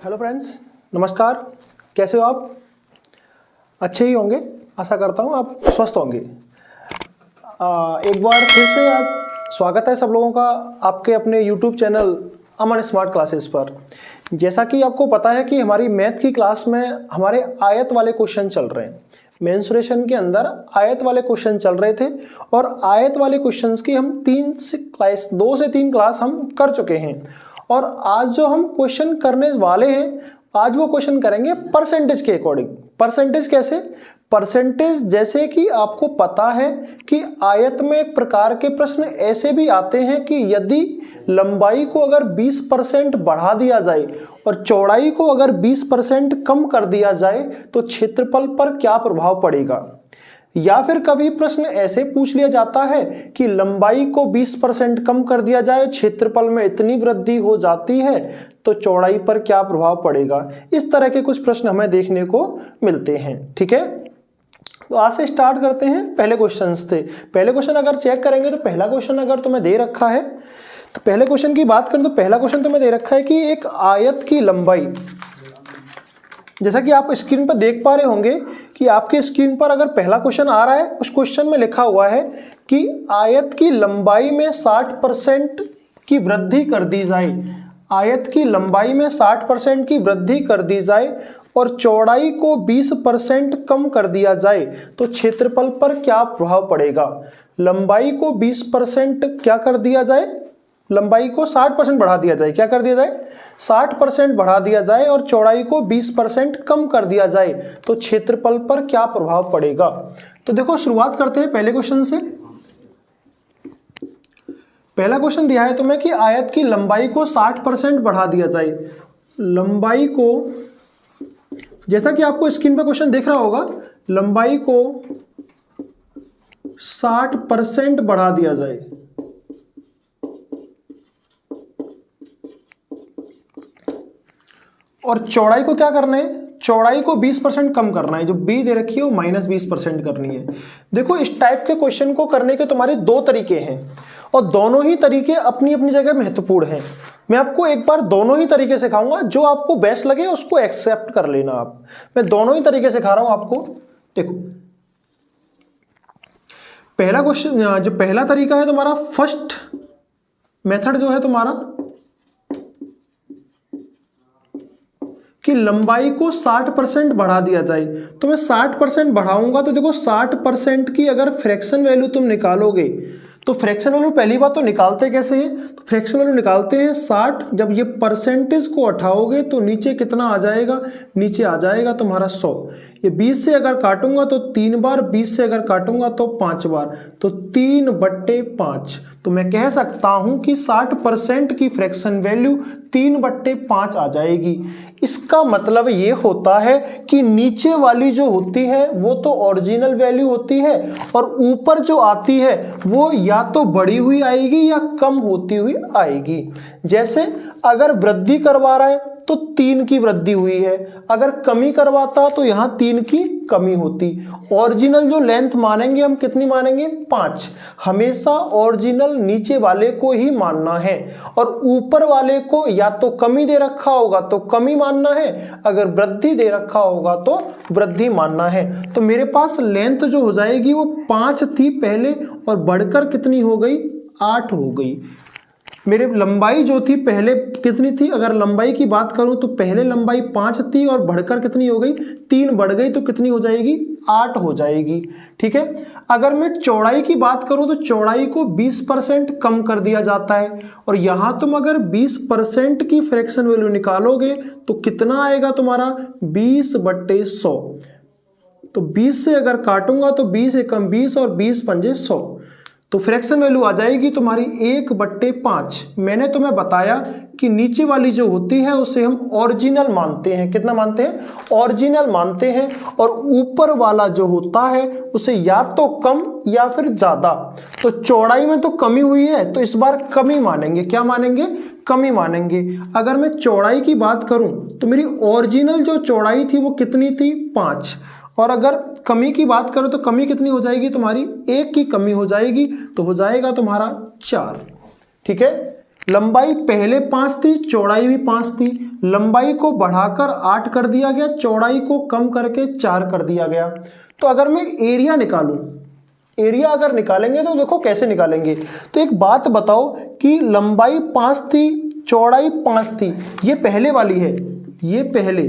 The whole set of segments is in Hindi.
हेलो फ्रेंड्स, नमस्कार। कैसे हो आप? अच्छे ही होंगे, आशा करता हूँ आप स्वस्थ होंगे। एक बार फिर से आज स्वागत है सब लोगों का आपके अपने YouTube चैनल अमन स्मार्ट क्लासेस पर। जैसा कि आपको पता है कि हमारी मैथ की क्लास में हमारे आयत वाले क्वेश्चन चल रहे हैं। मेंसुरेशन के अंदर आयत वाले क्वेश्चन चल रहे थे और आयत वाले क्वेश्चंस की हम 2 से 3 क्लास हम कर चुके हैं। और आज जो हम क्वेश्चन करने वाले हैं, आज वो क्वेश्चन करेंगे परसेंटेज के अकॉर्डिंग। परसेंटेज कैसे? परसेंटेज जैसे कि आपको पता है कि आयत में एक प्रकार के प्रश्न ऐसे भी आते हैं कि यदि लंबाई को अगर 20% बढ़ा दिया जाए और चौड़ाई को अगर 20% कम कर दिया जाए तो क्षेत्रफल पर क्या प्रभाव पड़ेगा। या फिर कभी प्रश्न ऐसे पूछ लिया जाता है कि लंबाई को 20% कम कर दिया जाए, क्षेत्रफल में इतनी वृद्धि हो जाती है तो चौड़ाई पर क्या प्रभाव पड़ेगा। इस तरह के कुछ प्रश्न हमें देखने को मिलते हैं। ठीक है, तो आज से स्टार्ट करते हैं। पहले क्वेश्चन थे, पहले क्वेश्चन अगर चेक करेंगे तो पहला क्वेश्चन अगर तुम्हें दे रखा है तो पहले क्वेश्चन की बात करें तो पहला क्वेश्चन तुम्हें दे रखा है कि एक आयत की लंबाई, जैसा कि आप स्क्रीन पर देख पा रहे होंगे कि आपके स्क्रीन पर अगर पहला क्वेश्चन आ रहा है, उस क्वेश्चन में लिखा हुआ है कि आयत की लंबाई में 60% की वृद्धि कर दी जाए। आयत की लंबाई में 60% की वृद्धि कर दी जाए और चौड़ाई को 20% कम कर दिया जाए तो क्षेत्रफल पर क्या प्रभाव पड़ेगा। लंबाई को 20% क्या कर दिया जाए, लंबाई को 60% बढ़ा दिया जाए। क्या कर दिया जाए? 60% बढ़ा दिया जाए और चौड़ाई को 20% कम कर दिया जाए तो क्षेत्रफल पर क्या प्रभाव पड़ेगा। तो देखो, शुरुआत करते हैं पहले क्वेश्चन से। पहला क्वेश्चन दिया है तुम्हें कि आयत की लंबाई को 60% बढ़ा दिया जाए। लंबाई को, जैसा कि आपको स्क्रीन पर क्वेश्चन दिख रहा होगा, लंबाई को 60% बढ़ा दिया जाए और चौड़ाई को क्या करना है, चौड़ाई को 20% कम करना है। जो बी दे रखी है वो -20% करनी है। देखो, इस टाइप के क्वेश्चन को करने के तुम्हारे 2 तरीके हैं और दोनों ही तरीके अपनी अपनी जगह महत्वपूर्ण हैं। मैं आपको एक बार दोनों ही तरीके सिखाऊंगा, जो आपको बेस्ट लगे उसको एक्सेप्ट कर लेना आप। मैं दोनों ही तरीके सिखा रहा हूं आपको। देखो, पहला क्वेश्चन, जो पहला तरीका है तुम्हारा, फर्स्ट मेथड जो है तुम्हारा कि लंबाई को 60% बढ़ा दिया जाए। तो मैं 60% बढ़ाऊंगा तो देखो, 60% की अगर फ्रैक्शन वैल्यू तुम निकालोगे तो फ्रैक्शन वैल्यू पहली बात तो निकालते कैसे हैं, तो फ्रैक्शन वैल्यू निकालते हैं 60। जब ये परसेंटेज को उठाओगे तो नीचे कितना आ जाएगा, नीचे आ जाएगा तुम्हारा 100। ये 20 से अगर काटूंगा तो 3 बार, 20 से अगर काटूंगा तो 5 बार, तो 3/5। तो मैं कह सकता हूं कि 60% की फ्रैक्शन वैल्यू 3/5 आ जाएगी। इसका मतलब ये होता है कि नीचे वाली जो होती है वो तो ओरिजिनल वैल्यू होती है और ऊपर जो आती है वो या तो बढ़ी हुई आएगी या कम होती हुई आएगी। जैसे अगर वृद्धि करवा रहा है तो 3 की वृद्धि हुई है, अगर कमी करवाता तो यहां 3 की कमी होती। ओरिजिनल जो लेंथ मानेंगे हम कितनी मानेंगे, 5। हमेशा ओरिजिनल नीचे वाले को ही मानना है और ऊपर वाले को या तो कमी दे रखा होगा तो कमी मानना है, अगर वृद्धि दे रखा होगा तो वृद्धि मानना है। तो मेरे पास लेंथ जो हो जाएगी वो 5 थी पहले और बढ़कर कितनी हो गई, 8 हो गई। मेरे लंबाई जो थी पहले कितनी थी, अगर लंबाई की बात करूं तो पहले लंबाई 5 थी और बढ़कर कितनी हो गई, 3 बढ़ गई तो कितनी हो जाएगी, 8 हो जाएगी। ठीक है, अगर मैं चौड़ाई की बात करूं तो चौड़ाई को 20% कम कर दिया जाता है और यहां तुम अगर 20% की फ्रैक्शन वैल्यू निकालोगे तो कितना आएगा तुम्हारा, 20/100। तो 20 से अगर काटूंगा तो 20 एकम 20 और 20×5 100, तो फ्रैक्शन वैल्यू आ जाएगी तुम्हारी 1/5। मैंने तुम्हें बताया कि नीचे वाली जो होती है उसे हम ओरिजिनल मानते हैं। कितना मानते हैं, ओरिजिनल मानते हैं। और ऊपर वाला जो होता है उसे या तो कम या फिर ज्यादा। तो चौड़ाई में तो कमी हुई है तो इस बार कमी मानेंगे। क्या मानेंगे, कमी मानेंगे। अगर मैं चौड़ाई की बात करूं तो मेरी ओरिजिनल जो चौड़ाई थी वो कितनी थी, 5। और अगर कमी की बात करो तो कमी कितनी हो जाएगी तुम्हारी, 1 की कमी हो जाएगी तो हो जाएगा तुम्हारा 4। ठीक है, लंबाई पहले 5 थी, चौड़ाई भी 5 थी। लंबाई को बढ़ाकर 8 कर दिया गया, चौड़ाई को कम करके 4 कर दिया गया। तो अगर मैं एरिया निकालूं, एरिया अगर निकालेंगे तो देखो कैसे निकालेंगे। तो एक बात बताओ कि लंबाई 5 थी, चौड़ाई 5 थी, ये पहले वाली है, ये पहले,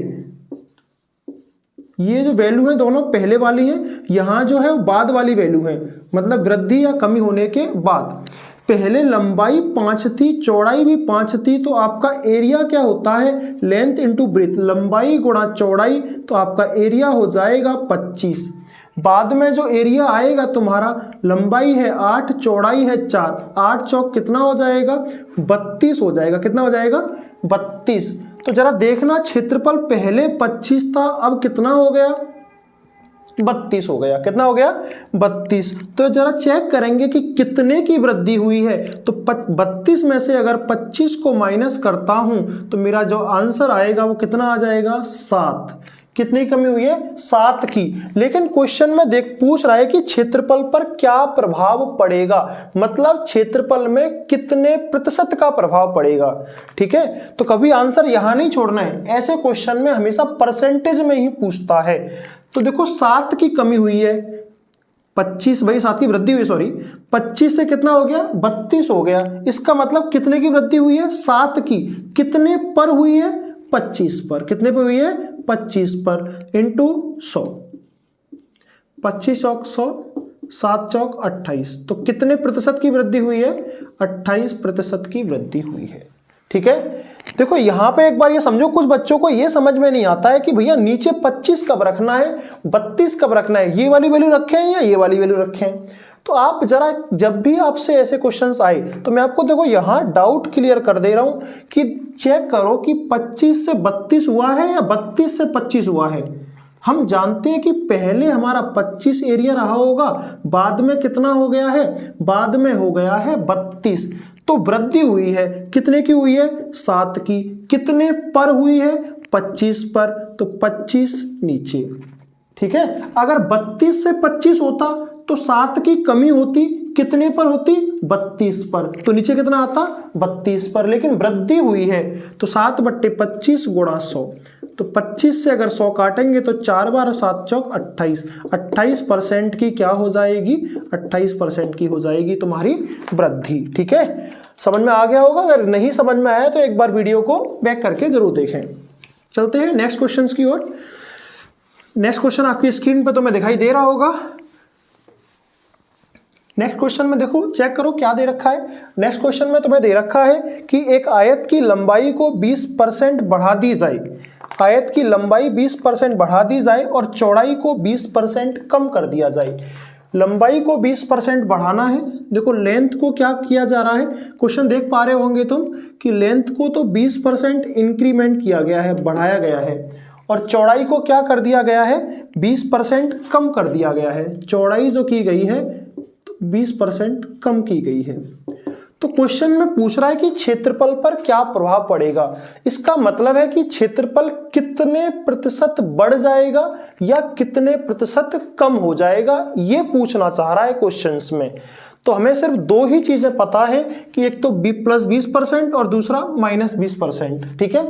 ये जो वैल्यू है दोनों पहले वाली हैं, यहां जो है वो बाद वाली वैल्यू है, मतलब वृद्धि या कमी होने के बाद। पहले लंबाई 5 थी, चौड़ाई भी 5 थी, तो आपका एरिया क्या होता है, लेंथ इंटू ब्रेथ, लंबाई गुणा चौड़ाई, तो आपका एरिया हो जाएगा 25। बाद में जो एरिया आएगा तुम्हारा, लंबाई है 8, चौड़ाई है 4, 8 चौक कितना हो जाएगा, 32 हो जाएगा। कितना हो जाएगा, 32। तो जरा देखना, क्षेत्रफल पहले 25 था, अब कितना हो गया, 32 हो गया। कितना हो गया, 32। तो जरा चेक करेंगे कि कितने की वृद्धि हुई है। तो 32 में से अगर 25 को माइनस करता हूं तो मेरा जो आंसर आएगा वो कितना आ जाएगा, 7। कितनी कमी हुई है, 7 की। लेकिन क्वेश्चन में पूछ रहा है कि क्षेत्रफल पर क्या प्रभाव पड़ेगा, मतलब क्षेत्रफल में कितने प्रतिशत का प्रभाव पड़ेगा। ठीक है, तो कभी आंसर यहां नहीं छोड़ना है, ऐसे क्वेश्चन में हमेशा परसेंटेज में ही पूछता है। तो देखो 7 की कमी हुई है, 25 भाई 7 की वृद्धि हुई, सॉरी 25 से कितना हो गया, 32 हो गया। इसका मतलब कितने की वृद्धि हुई है, 7 की। कितने पर हुई है, 25 पर। कितने पर हुई है, 25 पर, इंटू 100, 25 चौक 100, 7 चौक 28। तो कितने प्रतिशत की वृद्धि हुई है, 28% की वृद्धि हुई है। ठीक है, देखो यहां पे एक बार ये समझो, कुछ बच्चों को ये समझ में नहीं आता है कि भैया नीचे 25 कब रखना है, 32 कब रखना है, ये वाली वैल्यू रखें या ये वाली वैल्यू रखें। तो आप जरा जब भी आपसे ऐसे क्वेश्चंस आए तो मैं आपको देखो यहां डाउट क्लियर कर दे रहा हूं कि चेक करो कि 25 से 32 हुआ है या 32 से 25 हुआ है। हम जानते हैं कि पहले हमारा 25 एरिया रहा होगा, बाद में कितना हो गया है, बाद में हो गया है 32। तो वृद्धि हुई है, कितने की हुई है, 7 की। कितने पर हुई है, 25 पर, तो 25 नीचे। ठीक है, अगर 32 से 25 होता तो 7 की कमी होती, कितने पर होती, 32 पर, तो नीचे कितना आता, 32 पर। लेकिन वृद्धि हुई है तो 7/25 गुणा 100, तो 25 से अगर 100 काटेंगे तो 4 बार 7 चौक 28, 28% की क्या हो जाएगी, 28% की हो जाएगी तुम्हारी वृद्धि। ठीक है, समझ में आ गया होगा। अगर नहीं समझ में आया तो एक बार वीडियो को बैक करके जरूर देखें। चलते हैं नेक्स्ट क्वेश्चन की ओर। नेक्स्ट क्वेश्चन आपकी स्क्रीन पर तुम्हें दिखाई दे रहा होगा। नेक्स्ट क्वेश्चन में देखो, चेक करो क्या दे रखा है। नेक्स्ट क्वेश्चन में तुम्हें दे रखा है कि एक आयत की लंबाई को 20% बढ़ा दी जाए, आयत की लंबाई 20% बढ़ा दी जाए और चौड़ाई को 20% कम कर दिया जाए। लंबाई को 20% बढ़ाना है। देखो लेंथ को क्या किया जा रहा है, क्वेश्चन देख पा रहे होंगे तुम कि लेंथ को तो 20% इंक्रीमेंट किया गया है, बढ़ाया गया है, और चौड़ाई को क्या कर दिया गया है, 20% कम कर दिया गया है। चौड़ाई जो की गई है 20% कम की गई है। तो क्वेश्चन में पूछ रहा है कि क्षेत्रफल पर क्या प्रभाव पड़ेगा। इसका मतलब है कि क्षेत्रफल कितने प्रतिशत बढ़ जाएगा या कितने प्रतिशत कम हो जाएगा, ये पूछना चाह रहा है क्वेश्चंस में। तो हमें सिर्फ दो ही चीजें पता है कि एक तो +20% और दूसरा -20%। ठीक है,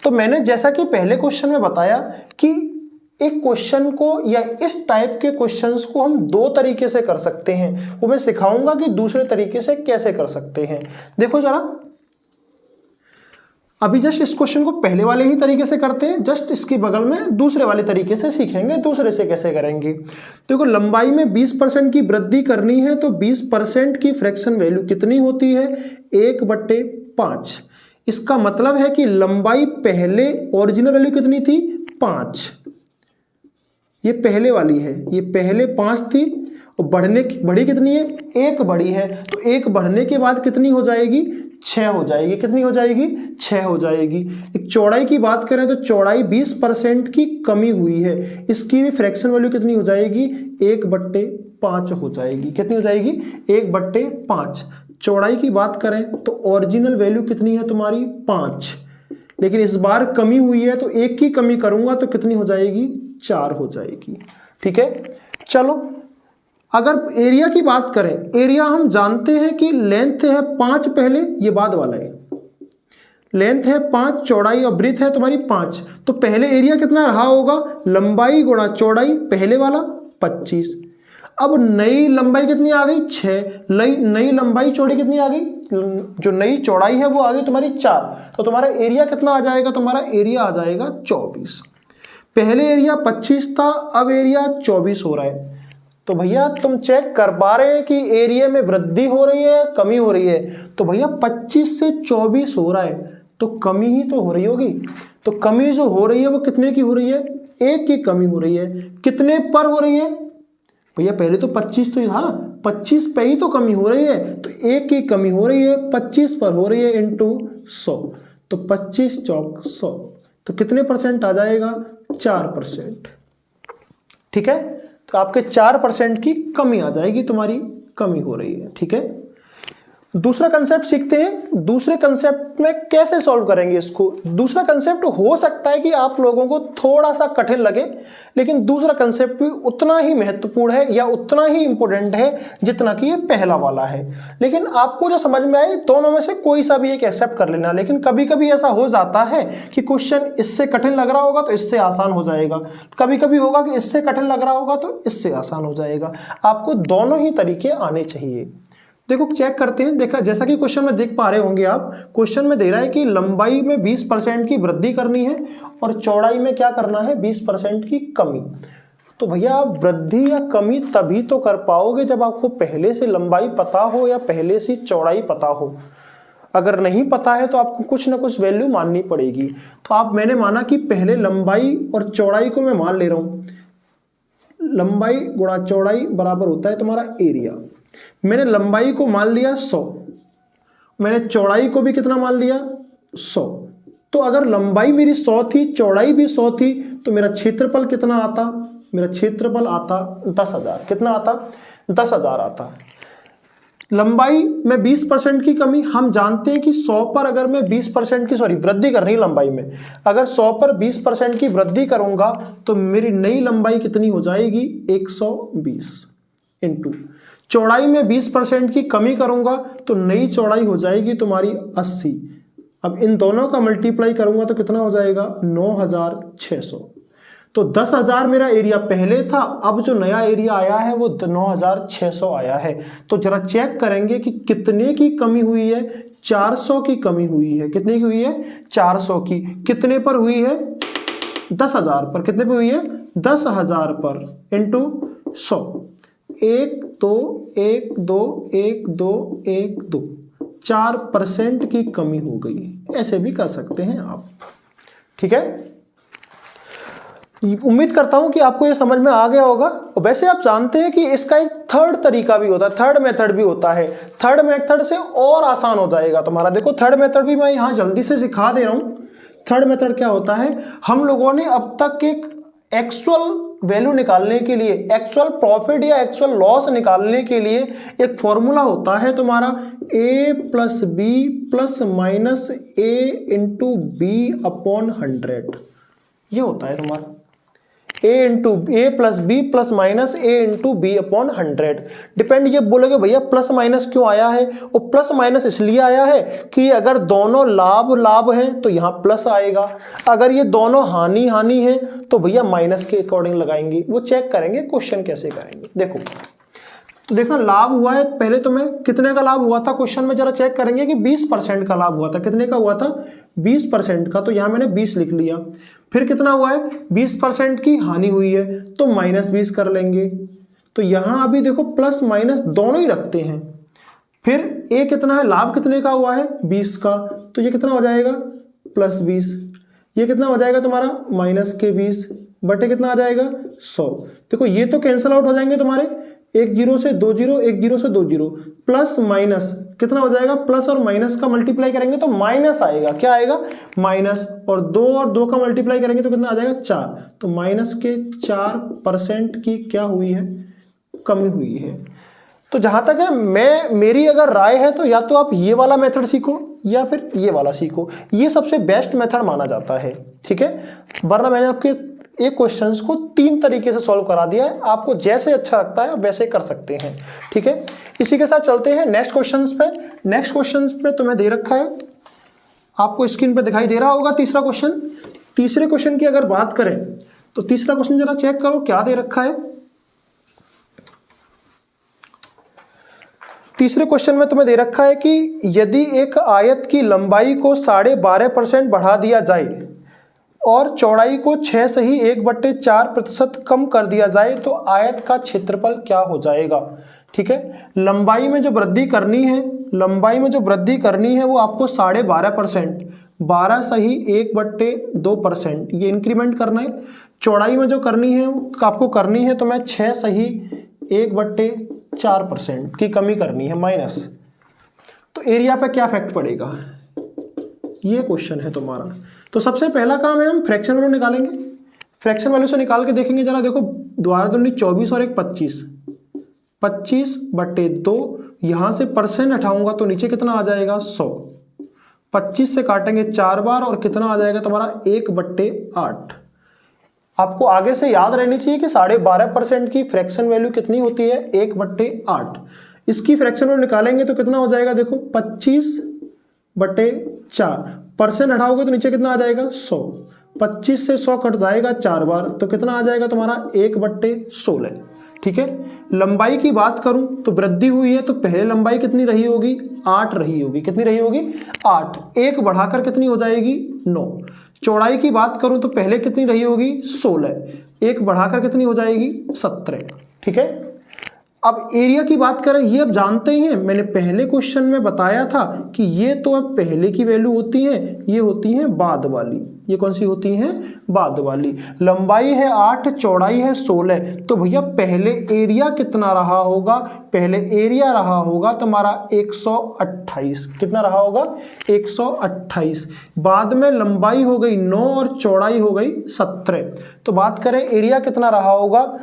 तो मैंने जैसा कि पहले क्वेश्चन में बताया कि एक क्वेश्चन को या इस टाइप के क्वेश्चंस को हम दो तरीके से कर सकते हैं, वो मैं सिखाऊंगा कि दूसरे तरीके से कैसे कर सकते हैं। देखो जरा, अभी जस्ट इस क्वेश्चन को पहले वाले ही तरीके से करते हैं, जस्ट इसके बगल में दूसरे वाले तरीके से सीखेंगे, दूसरे से कैसे करेंगे। देखो लंबाई में 20% की वृद्धि करनी है तो 20% की फ्रैक्शन वैल्यू कितनी होती है, 1/5। इसका मतलब है कि लंबाई पहले ओरिजिनल वैल्यू कितनी थी, 5, ये पहले वाली है, ये पहले 5 थी और बढ़ी कितनी है, 1 बढ़ी है, तो 1 बढ़ने के बाद कितनी हो जाएगी, 6 हो जाएगी। कितनी हो जाएगी, 6 हो जाएगी। एक चौड़ाई की बात करें तो चौड़ाई 20% की कमी हुई है, इसकी भी फ्रैक्शन वैल्यू कितनी हो जाएगी, 1/5 हो जाएगी। कितनी हो जाएगी, 1/5। चौड़ाई की बात करें तो ओरिजिनल वैल्यू कितनी है तुम्हारी, 5, लेकिन इस बार कमी हुई है तो 1 की कमी करूंगा तो कितनी हो जाएगी, 4 हो जाएगी। ठीक है, चलो अगर एरिया की बात करें, एरिया हम जानते हैं कि लेंथ है 5 पहले, ये बाद वाला है, लेंथ है 5, चौड़ाई और ब्रीथ है तुम्हारी 5, तो पहले एरिया कितना रहा होगा, लंबाई गुणा चौड़ाई, पहले वाला 25। अब नई लंबाई कितनी आ गई, 6, नई लंबाई चौड़ी कितनी आ गई, जो नई चौड़ाई है वो आ गई तुम्हारी 4, तो तुम्हारा एरिया कितना आ जाएगा, तुम्हारा एरिया आ जाएगा 24। पहले एरिया 25 था, अब एरिया 24 हो रहा है। तो भैया तुम चेक कर पा रहे हैं कि एरिया में वृद्धि हो रही है, कमी हो रही है, तो भैया 25 से 24 हो रहा है, तो कमी ही तो हो रही होगी। तो कमी जो हो रही है वो कितने की हो रही है, 1 की कमी हो रही है। कितने पर हो रही है भैया, पहले तो 25 तो था, 25 पे ही तो कमी हो रही है, तो 1 की कमी हो रही है, 25 पर हो रही है इंटू 100, तो 25 चौक 100, तो कितने परसेंट आ जाएगा, 4%। ठीक है, तो आपके 4% की कमी आ जाएगी, तुम्हारी कमी हो रही है। ठीक है, दूसरा कंसेप्ट सीखते हैं। दूसरे कंसेप्ट में कैसे सॉल्व करेंगे इसको। दूसरा कंसेप्ट हो सकता है कि आप लोगों को थोड़ा सा कठिन लगे, लेकिन दूसरा कंसेप्ट भी उतना ही महत्वपूर्ण है या उतना ही इंपॉर्टेंट है जितना कि ये पहला वाला है। लेकिन आपको जो समझ में आए दोनों में से कोई सा भी एक एक्सेप्ट कर लेना। लेकिन कभी कभी ऐसा हो जाता है कि क्वेश्चन इससे कठिन लग रहा होगा तो इससे आसान हो जाएगा, कभी कभी होगा कि इससे कठिन लग रहा होगा तो इससे आसान हो जाएगा। आपको दोनों ही तरीके आने चाहिए। देखो चेक करते हैं, देखा जैसा कि क्वेश्चन में देख पा रहे होंगे आप, क्वेश्चन में दे रहा है कि लंबाई में 20% की वृद्धि करनी है और चौड़ाई में क्या करना है, 20% की कमी। तो भैया आप वृद्धि या कमी तभी तो कर पाओगे जब आपको पहले से लंबाई पता हो या पहले से चौड़ाई पता हो। अगर नहीं पता है तो आपको कुछ ना कुछ वैल्यू माननी पड़ेगी। तो मैंने माना कि पहले लंबाई और चौड़ाई को मैं मान ले रहा हूं, लंबाई गुणा चौड़ाई बराबर होता है तुम्हारा एरिया। मैंने लंबाई को मान लिया 100, मैंने चौड़ाई को भी कितना मान लिया 100। तो अगर लंबाई मेरी 100 थी, चौड़ाई भी 100 थी, तो मेरा क्षेत्रफल कितना आता, मेरा क्षेत्रफल आता 10,000। कितना आता, 10,000 आता। लंबाई में 20% की कमी, हम जानते हैं कि 100 पर अगर मैं 20% की वृद्धि करनी है लंबाई में, अगर 100 पर 20% की वृद्धि करूंगा तो मेरी नई लंबाई कितनी हो जाएगी, 120 इंटू चौड़ाई में 20% की कमी करूंगा तो नई चौड़ाई हो जाएगी तुम्हारी 80। अब इन दोनों का मल्टीप्लाई करूंगा तो कितना हो जाएगा, 9,600। तो 10,000 मेरा एरिया पहले था, अब जो नया एरिया आया है वो 9,600 आया है। तो जरा चेक करेंगे कि कितने की कमी हुई है, 400 की कमी हुई है। कितने की हुई है, 400 की। कितने पर हुई है, 10,000 पर। कितने पर हुई है, 10,000 पर इंटू 100। 1 2 1 2 1 2 1 2, 4% की कमी हो गई। ऐसे भी कर सकते हैं आप। ठीक है, उम्मीद करता हूं कि आपको ये समझ में आ गया होगा। और वैसे आप जानते हैं कि इसका एक थर्ड तरीका भी होता है, थर्ड मेथड भी होता है। थर्ड मेथड से और आसान हो जाएगा तुम्हारा। देखो थर्ड मेथड भी मैं यहां जल्दी से सिखा दे रहा हूं। थर्ड मेथड क्या होता है, हम लोगों ने अब तक एक एक्चुअल वैल्यू निकालने के लिए, एक्चुअल प्रॉफिट या एक्चुअल लॉस निकालने के लिए एक फॉर्मूला होता है तुम्हारा a plus B plus minus A into B upon 100। ये होता है तुम्हारा a plus B plus minus A into B upon 100। Depend, ये बोलोगे भैया प्लस माइनस क्यों आया है, वो प्लस माइनस इसलिए आया है कि अगर दोनों लाभ लाभ हैं तो यहाँ प्लस आएगा, अगर ये दोनों हानि हानि है तो भैया माइनस के अकॉर्डिंग लगाएंगे। वो चेक करेंगे क्वेश्चन कैसे करेंगे। देखो तो देखना लाभ हुआ है, पहले तो मैं कितने का लाभ हुआ था क्वेश्चन में, जरा चेक करेंगे कि 20% का लाभ हुआ था। कितने का हुआ था, 20% का, तो यहां मैंने 20 लिख लिया। फिर कितना हुआ है, 20% की हानि हुई है तो -20 कर लेंगे। तो यहां अभी देखो प्लस माइनस दोनों ही रखते हैं। फिर ए कितना है, लाभ कितने का हुआ है, 20 का, तो ये कितना हो जाएगा +20। ये कितना हो जाएगा तुम्हारा -20 बटे कितना आ जाएगा 100। देखो ये तो कैंसिल आउट हो जाएंगे तुम्हारे, 1 0 से 2 0, 1 0 से 2 0, प्लस माइनस कितना हो जाएगा, प्लस और माइनस का मल्टीप्लाई करेंगे तो माइनस आएगा। क्या आएगा, माइनस, और 2 का मल्टीप्लाई करेंगे तो कितना आ जाएगा 4। तो माइनस के 4% की क्या हुई है, कमी हुई है। तो जहां तक है मेरी अगर राय है तो या तो आप ये वाला मेथड सीखो या फिर ये वाला सीखो, ये सबसे बेस्ट मेथड माना जाता है। ठीक है, वरना मैंने आपके एक क्वेश्चंस को 3 तरीके से सॉल्व करा दिया है, आपको जैसे अच्छा लगता है वैसे कर सकते हैं। ठीक है, इसी के साथ चलते हैं नेक्स्ट क्वेश्चंस पे। नेक्स्ट क्वेश्चंस पे तुम्हें दे रखा है आपको स्क्रीन पर दिखाई दे रहा होगा तीसरा क्वेश्चन। तीसरे क्वेश्चन की अगर बात करें तो तीसरा क्वेश्चन जरा चेक करो क्या दे रखा है। तीसरे क्वेश्चन में तुम्हें दे रखा है कि यदि एक आयत की लंबाई को 12.5% बढ़ा दिया जाए और चौड़ाई को 6 से ही 1/4% कम कर दिया जाए तो आयत का क्षेत्रफल क्या हो जाएगा। ठीक है, लंबाई में जो वृद्धि करनी है, लंबाई में जो वृद्धि करनी है वो आपको 12.5%, 12 सही 1/2% ये इंक्रीमेंट करना है। चौड़ाई में जो करनी है आपको करनी है तो मैं 6 सही 1/4% की कमी करनी है माइनस। तो एरिया पे क्या इफेक्ट पड़ेगा, ये क्वेश्चन है तुम्हारा। तो सबसे पहला काम है हम फ्रैक्शन वैल्यू निकालेंगे। फ्रैक्शन वैल्यू से निकाल के देखेंगे जरा, देखो 12×24 और 25, 25/2, यहां से परसेंट हटाऊंगा तो नीचे कितना आ जाएगा 100, 25 से काटेंगे 4 बार और कितना आ जाएगा तुम्हारा 1/8। आपको आगे से याद रहनी चाहिए कि 12.5% की फ्रैक्शन वैल्यू कितनी होती है 1/8। इसकी फ्रैक्शन वैल्यू निकालेंगे तो कितना हो जाएगा, देखो 25/4, परसेंट हटाओगे तो नीचे कितना आ जाएगा 100, 25 से 100 कट जाएगा 4 बार तो कितना आ जाएगा तुम्हारा 1/16। ठीक है, लंबाई की बात करूं तो वृद्धि हुई है तो पहले लंबाई कितनी रही होगी 8 रही होगी, कितनी रही होगी 8, 1 बढ़ाकर कितनी हो जाएगी 9। चौड़ाई की बात करूं तो पहले कितनी रही होगी 16, 1 बढ़ाकर कितनी हो जाएगी 17। ठीक है, अब एरिया की बात करें, ये अब जानते ही हैं, मैंने पहले क्वेश्चन में बताया था कि ये तो अब पहले की वैल्यू होती है, ये होती है बाद वाली। ये कौन सी होती है, बाद वाली। लंबाई है 8, चौड़ाई है 16, तो भैया पहले एरिया कितना रहा होगा, पहले एरिया रहा होगा तुम्हारा 128। कितना रहा होगा 128। बाद में लंबाई हो गई 9 और चौड़ाई हो गई 17, तो बात करें एरिया कितना रहा होगा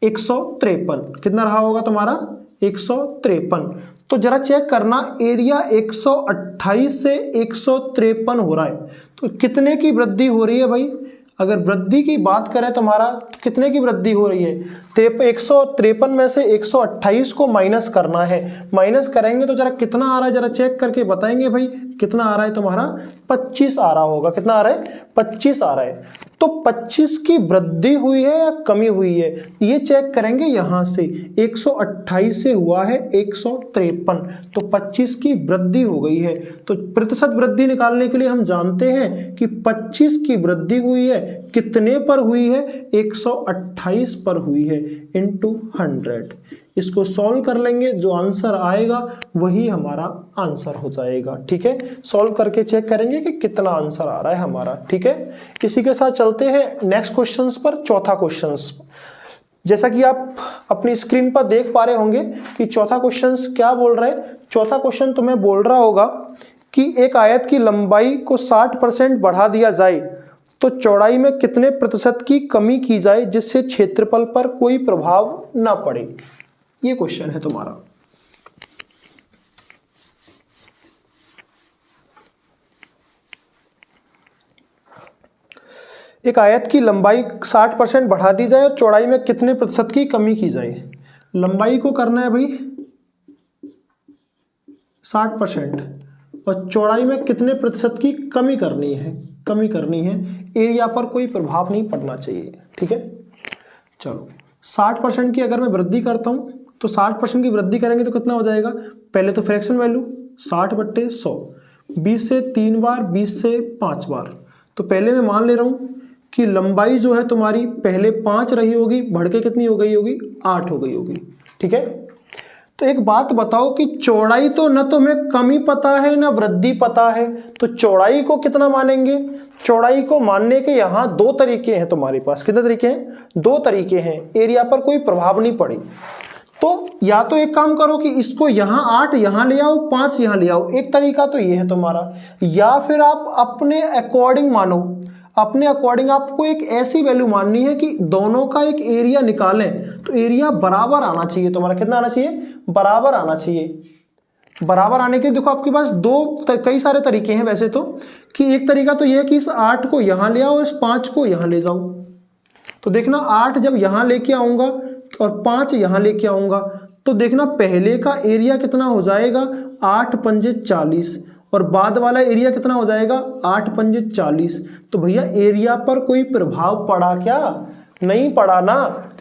153। कितना रहा होगा तुम्हारा 153। तो जरा चेक करना, एरिया 128 से 153 हो रहा है तो कितने की वृद्धि हो रही है भाई। अगर वृद्धि की बात करें तुम्हारा तो कितने की वृद्धि हो रही है 153 में से 128 को माइनस करना है। माइनस करेंगे तो जरा कितना आ रहा है जरा चेक करके बताएंगे भाई। कितना आ रहा है तुम्हारा 25 आ रहा होगा। कितना आ रहा है 25 आ रहा है। तो 25 की वृद्धि हुई है या कमी हुई है ये चेक करेंगे। यहां से 128 से हुआ है 153 तो 25 की वृद्धि हो गई है। तो प्रतिशत वृद्धि निकालने के लिए हम जानते हैं कि 25 की वृद्धि हुई है कितने पर हुई है 128 पर हुई है इनटू 100। इसको सॉल्व कर लेंगे, जो आंसर आएगा वही हमारा आंसर हो जाएगा। ठीक है, सॉल्व करके चेक करेंगे कि कितना आंसर आ रहा है हमारा। ठीक है, इसी के साथ चलते हैं नेक्स्ट क्वेश्चंस पर। चौथा क्वेश्चंस, जैसा कि आप अपनी स्क्रीन पर देख पा रहे होंगे कि चौथा क्वेश्चंस क्या बोल रहा है। चौथा क्वेश्चन तुम्हें बोल रहा होगा कि एक आयत की लंबाई को 60% बढ़ा दिया जाए तो चौड़ाई में कितने प्रतिशत की कमी की जाए जिससे क्षेत्रफल पर कोई प्रभाव ना पड़े। ये क्वेश्चन है तुम्हारा। एक आयत की लंबाई 60% बढ़ा दी जाए और चौड़ाई में कितने प्रतिशत की कमी की जाए। लंबाई को करना है भाई 60% और चौड़ाई में कितने प्रतिशत की कमी करनी है। एरिया पर कोई प्रभाव नहीं पड़ना चाहिए। ठीक है, चलो 60% की अगर मैं वृद्धि करता हूं तो 60% की वृद्धि करेंगे तो कितना हो जाएगा। पहले तो फ्रैक्शन वैल्यू 60/100, 20 से 3 बार, 20 से 5 बार। तो पहले मैं मान ले रहा हूं कि लंबाई जो है तुम्हारी पहले 5 रही होगी, बढ़ के कितनी हो गई होगी 8 हो गई होगी। ठीक है, तो एक बात बताओ कि चौड़ाई तो न तो हमें कमी पता है ना वृद्धि पता है, तो चौड़ाई को कितना मानेंगे। चौड़ाई को मानने के यहाँ 2 तरीके हैं तुम्हारे पास। कितने तरीके हैं 2 तरीके हैं। एरिया पर कोई प्रभाव नहीं पड़े तो या तो एक काम करो कि इसको यहाँ 8 यहाँ ले आओ, 5 यहाँ ले आओ। एक तरीका तो ये है तुम्हारा, या फिर आप अपने अकॉर्डिंग मानो। अपने अकॉर्डिंग आपको एक ऐसी वैल्यू माननी है कि दोनों का एक एरिया निकालें तो एरिया बराबर आना चाहिए तुम्हारा। कितना आना चाहिए बराबर आना चाहिए। बराबर आने के लिए देखो आपके पास कई सारे तरीके हैं वैसे तो, कि एक तरीका तो यह है कि इस 8 को यहाँ ले आओ, इस 5 को यहाँ ले जाओ। तो देखना 8 जब यहाँ लेके आऊंगा और 5 यहाँ लेके आऊंगा तो देखना पहले का एरिया कितना हो जाएगा 8 पंजे 40 और बाद वाला एरिया कितना हो जाएगा 8 पंजे 40। तो भैया एरिया पर कोई प्रभाव पड़ा क्या? नहीं पड़ा ना,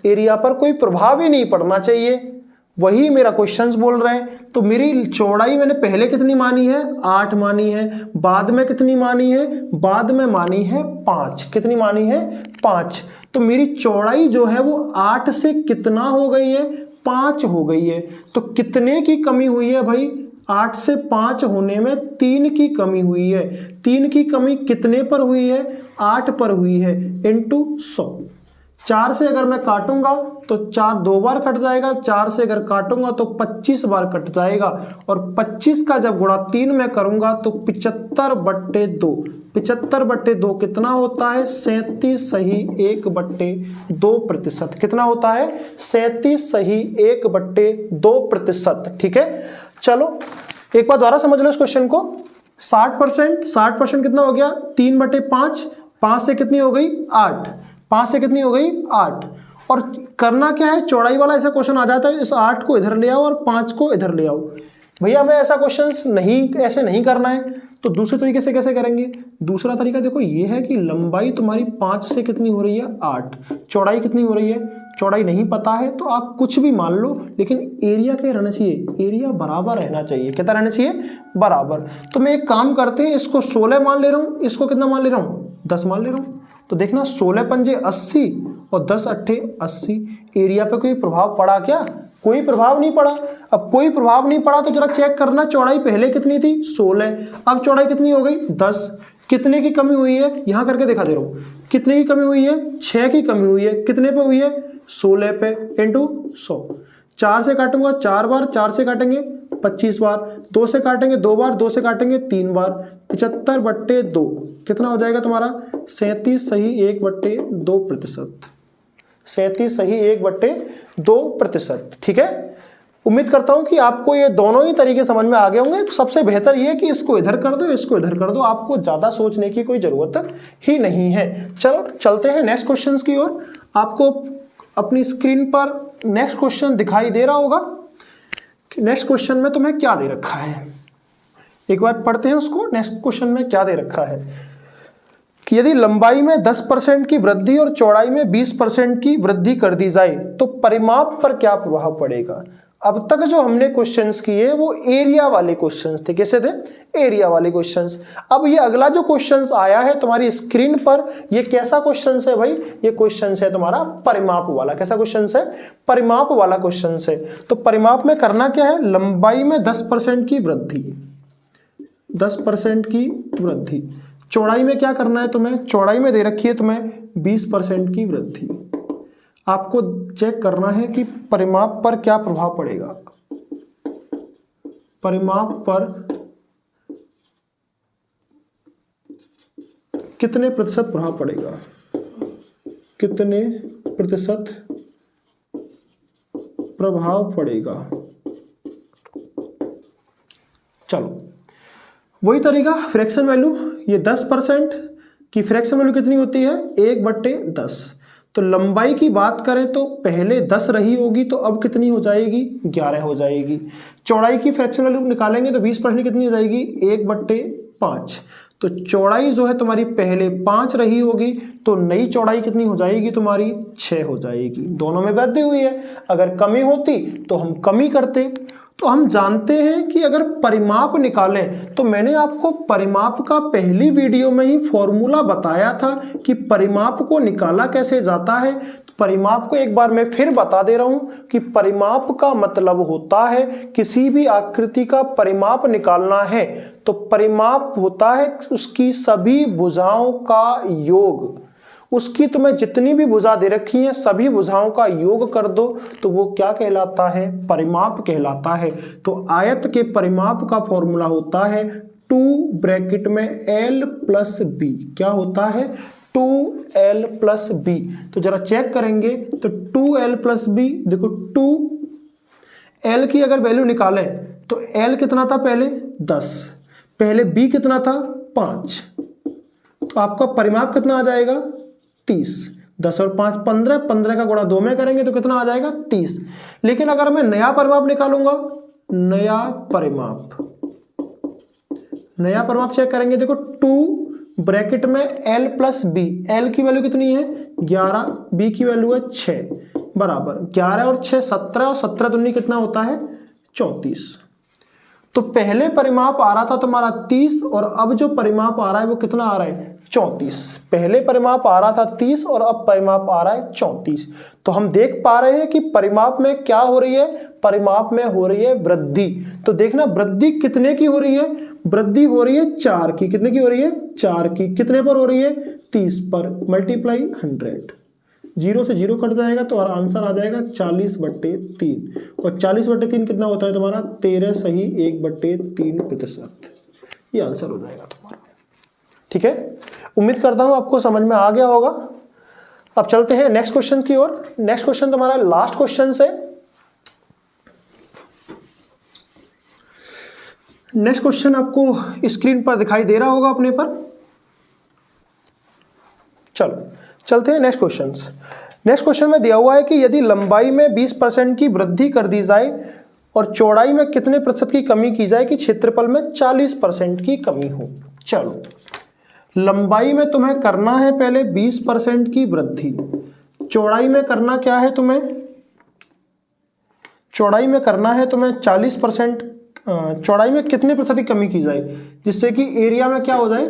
एरिया पर कोई प्रभाव ही नहीं पड़ना चाहिए, वही मेरा क्वेश्चंस बोल रहे हैं। तो मेरी चौड़ाई मैंने पहले कितनी मानी है 8 मानी है, बाद में कितनी मानी है, बाद में मानी है 5। कितनी मानी है 5। तो मेरी चौड़ाई जो है वो 8 से कितना हो गई है 5 हो गई है। तो कितने की कमी हुई है भाई 8 से 5 होने में 3 की कमी हुई है। 3 की कमी कितने पर हुई है 8 पर हुई है, इंटू 100। 4 से अगर मैं काटूंगा तो 4 2 बार कट जाएगा, 4 से अगर काटूंगा तो 25 बार कट जाएगा, और 25 का जब गुणा 3 में करूंगा तो 75/2। 75/2 कितना होता है 37 सही 1/2%। कितना होता है 37 सही 1/2%। ठीक है, चलो एक बार दोबारा समझ लो इस क्वेश्चन को। 60% कितना हो गया 3/5। 5 से कितनी हो गई 8। 5 से कितनी हो गई 8। और करना क्या है, चौड़ाई वाला ऐसा क्वेश्चन आ जाता है, इस 8 को इधर ले आओ और 5 को इधर ले आओ। भैया हमें ऐसा क्वेश्चन ऐसे नहीं करना है, तो दूसरे तरीके से कैसे करेंगे? दूसरा तरीका देखो ये है कि लंबाई तुम्हारी 5 से कितनी हो रही है 8, चौड़ाई कितनी हो रही है, चौड़ाई नहीं पता है तो आप कुछ भी मान लो, लेकिन एरिया क्या रहना चाहिए, एरिया बराबर रहना चाहिए। कितना रहना चाहिए बराबर। तो मैं एक काम करते हैं, इसको 16 मान ले रहा हूँ, इसको कितना मान ले रहा हूँ 10 मान ले रहा हूँ। तो देखना 16 पंजे 80 और 10 अट्ठे 80। एरिया पे कोई प्रभाव पड़ा क्या? कोई प्रभाव नहीं पड़ा। अब कोई प्रभाव नहीं पड़ा तो जरा चेक करना, चौड़ाई पहले कितनी थी 16, अब चौड़ाई कितनी हो गई 10। कितने की कमी हुई है यहां करके दिखा दे रहा हूं, कितने की कमी हुई है 6 की कमी हुई है। कितने पे हुई है 16 पे, इंटू 100। 4 से काटूंगा 4 बार, 4 से काटेंगे 25 बार, 2 से काटेंगे 2 बार, 2 से काटेंगे 3 बार, 75/2 कितना हो जाएगा तुम्हारा 37 सही 1/2%। 37 सही 1/2%। ठीक है, उम्मीद करता हूं कि आपको ये दोनों ही तरीके समझ में आ गए होंगे। सबसे बेहतर ये है कि इसको इधर कर दो, इसको इधर कर दो, आपको ज्यादा सोचने की कोई जरूरत ही नहीं है। चलो चलते हैं नेक्स्ट क्वेश्चन की ओर। आपको अपनी स्क्रीन पर नेक्स्ट क्वेश्चन दिखाई दे रहा होगा। नेक्स्ट क्वेश्चन में तुम्हें क्या दे रखा है, एक बार पढ़ते हैं उसको। नेक्स्ट क्वेश्चन में क्या दे रखा है कि यदि लंबाई में 10% की वृद्धि और चौड़ाई में 20% की वृद्धि कर दी जाए तो परिमाप पर क्या प्रभाव पड़ेगा। अब तक जो हमने क्वेश्चंस किए वो एरिया वाले क्वेश्चंस थे। कैसे थे, एरिया वाले क्वेश्चंस। अब ये अगला जो क्वेश्चंस आया है तुम्हारी स्क्रीन पर, ये कैसा क्वेश्चंस है भाई, ये क्वेश्चंस है तुम्हारा परिमाप वाला। कैसा क्वेश्चंस है, परिमाप वाला क्वेश्चंस है। तो परिमाप में करना क्या है, लंबाई में 10% की वृद्धि, 10% की वृद्धि। चौड़ाई में क्या करना है तुम्हें, चौड़ाई में दे रखी है तुम्हें 20% की वृद्धि। आपको चेक करना है कि परिमाप पर क्या प्रभाव पड़ेगा, परिमाप पर कितने प्रतिशत प्रभाव पड़ेगा, कितने प्रतिशत प्रभाव पड़ेगा। चलो वही तरीका, फ्रैक्शन वैल्यू, ये 10% की फ्रैक्शन वैल्यू कितनी होती है 1/10। तो लंबाई की बात करें तो पहले 10 रही होगी, तो अब कितनी हो जाएगी 11 हो जाएगी। चौड़ाई की फ्रैक्शन वैल्यू निकालेंगे तो 20% कितनी हो जाएगी 1/5। तो चौड़ाई जो है तुम्हारी पहले 5 रही होगी, तो नई चौड़ाई कितनी हो जाएगी तुम्हारी 6 हो जाएगी। दोनों में वृद्धि हुई है, अगर कमी होती तो हम कमी करते। तो हम जानते हैं कि अगर परिमाप निकालें, तो मैंने आपको परिमाप का पहली वीडियो में ही फॉर्मूला बताया था कि परिमाप को निकाला कैसे जाता है। परिमाप को एक बार मैं फिर बता दे रहा हूं कि परिमाप का मतलब होता है किसी भी आकृति का परिमाप निकालना है तो परिमाप होता है उसकी सभी भुजाओं का योग। उसकी तुम्हें जितनी भी भुजा दे रखी है सभी भुजाओं का योग कर दो तो वो क्या कहलाता है, परिमाप कहलाता है। तो आयत के परिमाप का फॉर्मूला होता है 2 ब्रैकेट में l प्लस b। क्या होता है 2l प्लस b। तो जरा चेक करेंगे तो 2l प्लस b, देखो 2l की अगर वैल्यू निकालें तो l कितना था पहले 10, पहले b कितना था 5, तो आपका परिमाप कितना आ जाएगा 30। 10 और 5 15, 15 का गुणा 2 में करेंगे तो कितना आ जाएगा 30। लेकिन अगर मैं नया परिमाप निकालूंगा, नया परिमाप, नया परिमाप चेक करेंगे, देखो 2 ब्रैकेट में l प्लस बी, एल की वैल्यू कितनी है 11, बी की वैल्यू है 6, बराबर 11 और 6 17, और 17 दूनी कितना होता है 34। तो पहले परिमाप आ रहा था तुम्हारा 30 और अब जो परिमाप आ रहा है वो कितना आ रहा है 34। पहले परिमाप आ रहा था 30 और अब परिमाप आ रहा है 34। तो हम देख पा रहे हैं कि परिमाप में क्या हो रही है, परिमाप में हो रही है वृद्धि। तो देखना वृद्धि कितने की हो रही है, वृद्धि हो रही है 4 की। कितने की हो रही है 4 की। कितने पर हो रही है 30 पर, मल्टीप्लाई 100, 0 से 0 कट जाएगा तो आंसर आ जाएगा 40/3। और 40/3 कितना होता है तुम्हारा 13 सही 1/3%। ये आंसर हो जाएगा तुम्हारा। ठीक है, उम्मीद करता हूं आपको समझ में आ गया होगा। अब चलते हैं नेक्स्ट क्वेश्चन की ओर। नेक्स्ट क्वेश्चन तुम्हारा लास्ट क्वेश्चन से। नेक्स्ट क्वेश्चन आपको स्क्रीन पर दिखाई दे रहा होगा अपने पर। चलो चलते हैं नेक्स्ट क्वेश्चन। नेक्स्ट क्वेश्चन में दिया हुआ है कि यदि लंबाई में 20% की वृद्धि कर दी जाए और चौड़ाई में कितने प्रतिशत की कमी की जाए कि क्षेत्रफल में 40% की कमी हो। चलो लंबाई में तुम्हें करना है पहले 20% की वृद्धि, चौड़ाई में करना क्या है तुम्हें, चौड़ाई में करना है तुम्हें 40%, चौड़ाई में कितने प्रतिशत की कमी की जाए जिससे कि एरिया में क्या हो जाए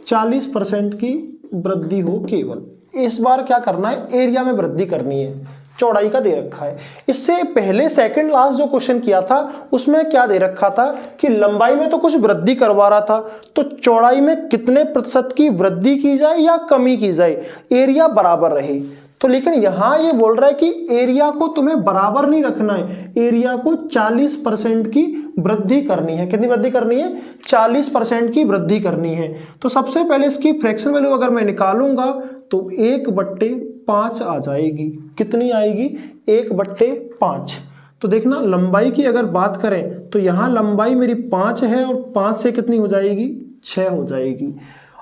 40% की वृद्धि हो केवल। इस बार क्या करना है एरिया में वृद्धि करनी है, चौड़ाई का दे रखा है। इससे पहले सेकंड लास्ट जो क्वेश्चन किया था उसमें क्या दे रखा था कि लंबाई में तो कुछ वृद्धि करवा रहा था, तो चौड़ाई में कितने प्रतिशत की वृद्धि की जाए या कमी की जाए, एरिया बराबर रहे। तो लेकिन यहां ये बोल रहा है कि एरिया को तुम्हें बराबर नहीं रखना है, एरिया को 40% की वृद्धि करनी है। कितनी वृद्धि करनी है 40% की वृद्धि करनी है। तो सबसे पहले इसकी फ्रैक्शन वैल्यू अगर मैं निकालूंगा तो 1/5 आ जाएगी। कितनी आएगी 1/5। तो देखना लंबाई की अगर बात करें तो यहां लंबाई मेरी 5 है और 5 से कितनी हो जाएगी 6 हो जाएगी।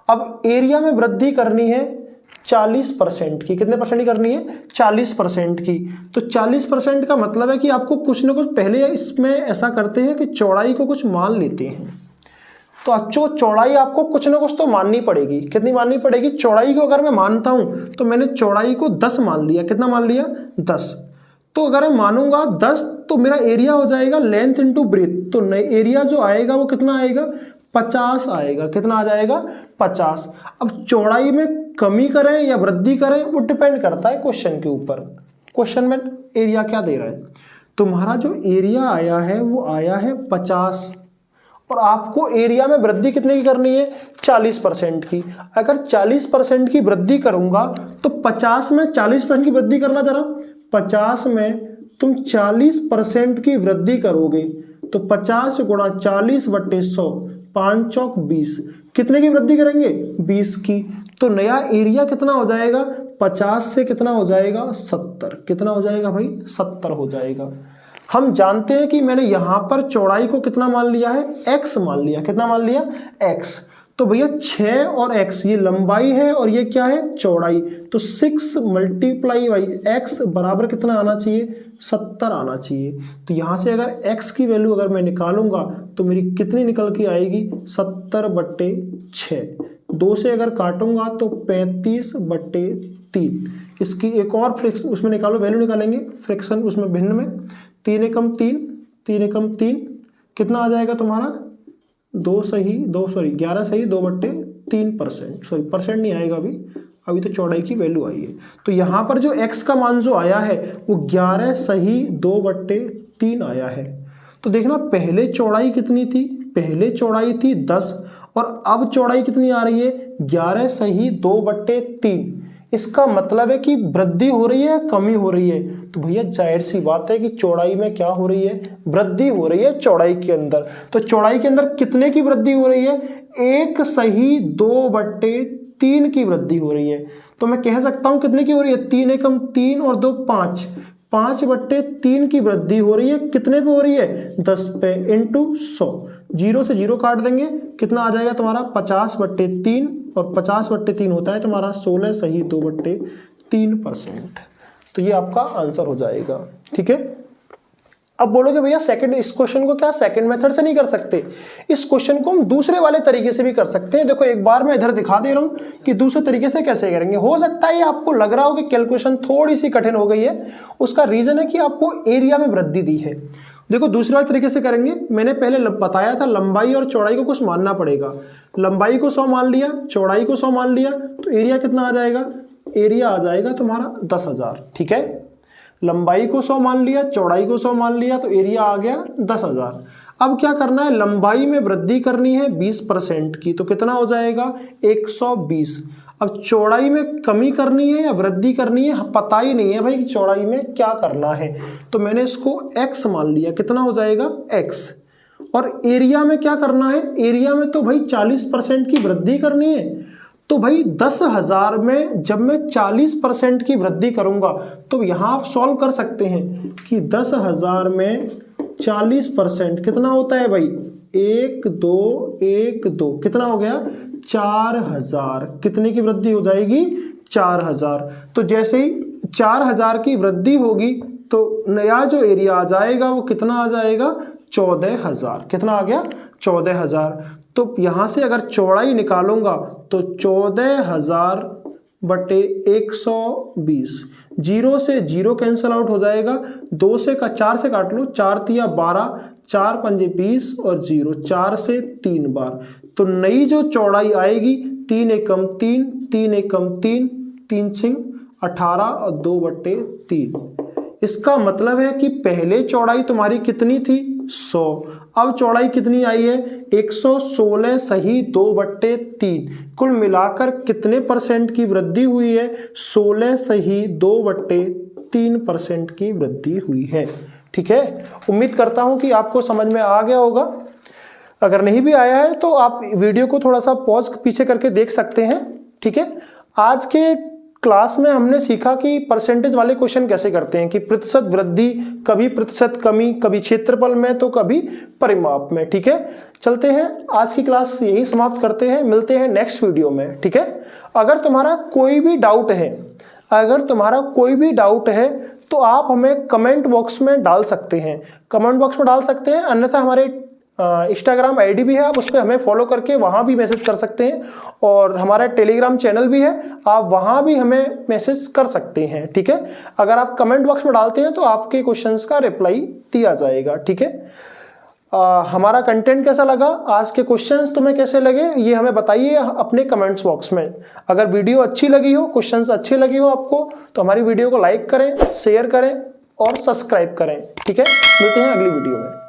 अब एरिया में वृद्धि करनी है 40% की। कितने परसेंट की करनी है 40% की। तो 40% का मतलब है कि आपको कुछ ना कुछ पहले इसमें ऐसा करते हैं कि चौड़ाई को कुछ मान लेते हैं। तो अच्छो चौड़ाई आपको कुछ ना कुछ तो माननी पड़ेगी। कितनी माननी पड़ेगी, चौड़ाई को अगर मैं मानता हूं तो मैंने चौड़ाई को 10 मान लिया। कितना मान लिया 10। तो अगर मैं मानूंगा 10 तो मेरा एरिया हो जाएगा लेंथ इंटू ब्रेथ। तो एरिया जो आएगा वो कितना आएगा 50 आएगा। कितना आ जाएगा 50। अब चौड़ाई में कमी करें या वृद्धि करें वो डिपेंड करता है क्वेश्चन के ऊपर। क्वेश्चन में एरिया क्या दे रहा है, तुम्हारा जो एरिया आया है वो आया है 50 और आपको एरिया में वृद्धि कितने की करनी है 40% की। अगर 40% की वृद्धि करूंगा तो 50 में 40% की वृद्धि करना, जरा 50 में तुम 40% की वृद्धि करोगे तो 50 गुणा 40/100, 5 चौक 20। कितने की वृद्धि करेंगे 20 की। तो नया एरिया कितना हो जाएगा 50 से कितना हो जाएगा 70। कितना हो जाएगा भाई 70 हो जाएगा। हम जानते हैं कि मैंने यहां पर चौड़ाई को कितना मान लिया है x मान लिया। कितना मान लिया x। तो भैया 6 और x ये लंबाई है और ये क्या है चौड़ाई। तो 6 × x बराबर कितना आना चाहिए 70 आना चाहिए। तो यहां से अगर x की वैल्यू अगर मैं निकालूंगा तो मेरी कितनी निकल के आएगी 70/6। 2 से अगर काटूंगा तो 35/3। इसकी एक और फ्रैक्शन उसमें निकालो, वैल्यू निकालेंगे फ्रैक्शन उसमें भिन्न में। 3 एकम 3, 3 एकम 3 कितना आ जाएगा तुम्हारा 11 सही 2/3%। सॉरी परसेंट नहीं आएगा अभी तो चौड़ाई की वैल्यू आई है। तो यहां पर जो x का मान जो आया है वो 11 सही 2/3 आया है। तो देखना पहले चौड़ाई कितनी थी, पहले चौड़ाई थी 10 और अब चौड़ाई कितनी आ रही है 11 सही 2/3। इसका मतलब है कि वृद्धि हो रही है कमी हो रही है। तो भैया जाहिर सी बात है कि चौड़ाई में क्या हो रही है वृद्धि हो रही है चौड़ाई के अंदर। तो चौड़ाई के अंदर कितने की वृद्धि हो रही है 1 सही 2/3 की वृद्धि हो रही है। तो मैं कह सकता हूं कितने की हो रही है 3 एकम 3 और 2 5, 5/3 की वृद्धि हो रही है। कितने पे हो रही है 10 पे इंटू 100। 0 से 0 काट देंगे कितना आ जाएगा तुम्हारा 50/3 और 50/3 होता है तुम्हारा 16 सही 2/3%। तो ये आपका आंसर हो जाएगा। ठीक है, अब बोलोगे भैया सेकंड, इस क्वेश्चन को क्या सेकंड मेथड से नहीं कर सकते? इस क्वेश्चन को हम दूसरे वाले तरीके से भी कर सकते हैं। देखो एक बार मैं इधर दिखा दे रहा हूं कि दूसरे तरीके से कैसे करेंगे। हो सकता है आपको लग रहा हो कि कैलकुलेशन थोड़ी सी कठिन हो गई है, उसका रीजन है कि आपको एरिया में वृद्धि दी है। देखो दूसरे वाले तरीके से करेंगे। मैंने पहले बताया था लंबाई और चौड़ाई को कुछ मानना पड़ेगा। लंबाई को 100 मान लिया, चौड़ाई को 100 मान लिया, तो एरिया कितना आ जाएगा? एरिया आ जाएगा तुम्हारा 10,000। ठीक है, लंबाई को 100 मान लिया, चौड़ाई को 100 मान लिया, तो एरिया आ गया 10,000। अब क्या करना है? लंबाई में वृद्धि करनी है 20% की, तो कितना हो जाएगा? 120। अब चौड़ाई में कमी करनी है या वृद्धि करनी है, पता ही नहीं है भाई चौड़ाई में क्या करना है, तो मैंने इसको x मान लिया। कितना हो जाएगा? x। और एरिया में क्या करना है? एरिया में तो भाई 40% की वृद्धि करनी है। तो भाई 10,000 में जब मैं 40% की वृद्धि करूंगा तो यहां आप सॉल्व कर सकते हैं कि 10,000 में 40% कितना होता है भाई? 1 2 1 2, कितना हो गया? 4,000। कितने की वृद्धि हो जाएगी? 4,000। तो जैसे ही 4,000 की वृद्धि होगी तो नया जो एरिया आ जाएगा वो कितना आ जाएगा? 14,000। कितना आ गया? 14,000। तो यहां से अगर चौड़ाई निकालूंगा तो 14,000 बटे 120। 0 से 0 कैंसिल आउट हो जाएगा, 2 से 4 से काट लो, 4 तिया 12, 4 पंजे 20 और 0, 4 से 3 बार। तो नई जो चौड़ाई आएगी 3 एकम 3, 3 एकम 3, 3 छिंग 18 और 2 बटे 3। इसका मतलब है कि पहले चौड़ाई तुम्हारी कितनी थी? 100। अब चौड़ाई कितनी आई है? 116 सही 2 बट्टे 3। कुल मिलाकर कितने परसेंट की वृद्धि हुई है? 16 सही 2 बट्टे 3% की वृद्धि हुई है। ठीक है, उम्मीद करता हूं कि आपको समझ में आ गया होगा। अगर नहीं भी आया है तो आप वीडियो को थोड़ा सा पॉज पीछे करके देख सकते हैं। ठीक है, आज के क्लास में हमने सीखा कि परसेंटेज वाले क्वेश्चन कैसे करते हैं, कि प्रतिशत वृद्धि, कभी प्रतिशत कमी, कभी क्षेत्रफल में तो कभी परिमाप में। ठीक है, चलते हैं, आज की क्लास यही समाप्त करते हैं, मिलते हैं नेक्स्ट वीडियो में। ठीक है, अगर तुम्हारा कोई भी डाउट है तो आप हमें कमेंट बॉक्स में डाल सकते हैं, अन्यथा हमारे इंस्टाग्राम आईडी भी है, आप उस पर हमें फॉलो करके वहां भी मैसेज कर सकते हैं, और हमारा टेलीग्राम चैनल भी है, आप वहां भी हमें मैसेज कर सकते हैं। ठीक है, अगर आप कमेंट बॉक्स में डालते हैं तो आपके क्वेश्चंस का रिप्लाई दिया जाएगा। ठीक है, हमारा कंटेंट कैसा लगा, आज के क्वेश्चंस तुम्हें कैसे लगे, ये हमें बताइए अपने कमेंट्स बॉक्स में। अगर वीडियो अच्छी लगी हो, क्वेश्चंस अच्छे लगे हो आपको, तो हमारी वीडियो को लाइक करें, शेयर करें और सब्सक्राइब करें। ठीक है, मिलते हैं अगली वीडियो में।